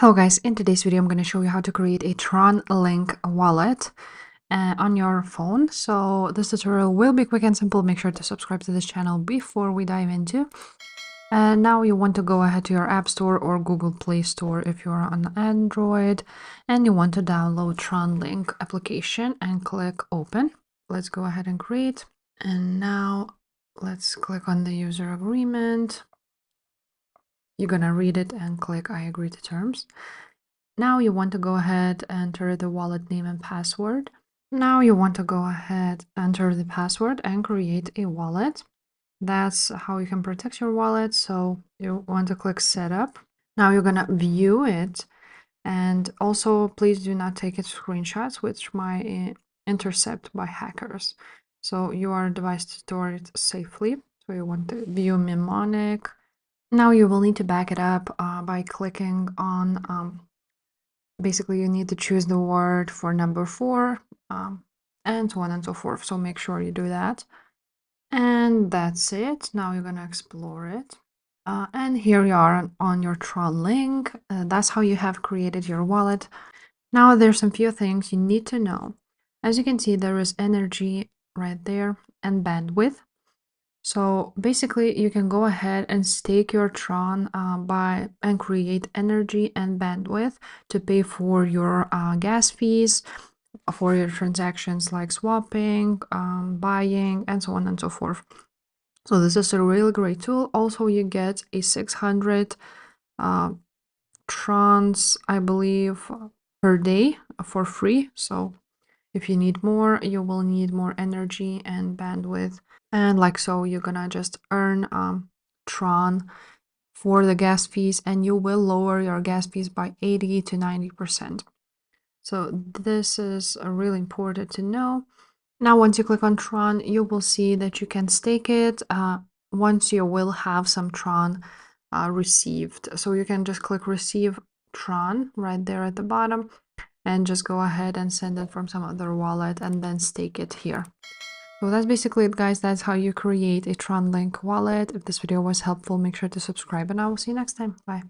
Hello guys, in today's video I'm going to show you how to create a TronLink wallet on your phone. So this tutorial will be quick and simple. Make sure to subscribe to this channel before we dive into. And now you want to go ahead to your App Store or Google Play Store if you're on Android, and you want to download TronLink application and click open. Let's go ahead and create. And now let's click on the user agreement. You're gonna read it and click I agree to terms. Now you want to go ahead, enter the wallet name and password. Now you want to go ahead, enter the password and create a wallet. That's how you can protect your wallet. So you want to click setup. Now you're gonna view it. And also please do not take it screenshots, which might intercept by hackers. So you are advised to store it safely. So you want to view mnemonic. Now you will need to back it up by clicking on basically you need to choose the word for number 4 and so on and so forth. So make sure you do that. And that's it. Now you're gonna explore it. And here you are on your TronLink. That's how you have created your wallet. Now there's some few things you need to know. As you can see, there is energy right there and bandwidth. So basically, you can go ahead and stake your Tron and create energy and bandwidth to pay for your gas fees, for your transactions like swapping, buying, and so on and so forth. So this is a really great tool. Also, you get a 600 Trons, I believe, per day for free. So if you need more, you will need more energy and bandwidth. And like so, you're gonna just earn Tron for the gas fees, and you will lower your gas fees by 80 to 90%. So this is really important to know. Now, once you click on Tron, you will see that you can stake it once you will have some Tron received. So you can just click receive Tron right there at the bottom and just go ahead and send it from some other wallet and then stake it here. So that's basically it, guys. That's how you create a TronLink wallet. If this video was helpful, make sure to subscribe and I will see you next time. Bye.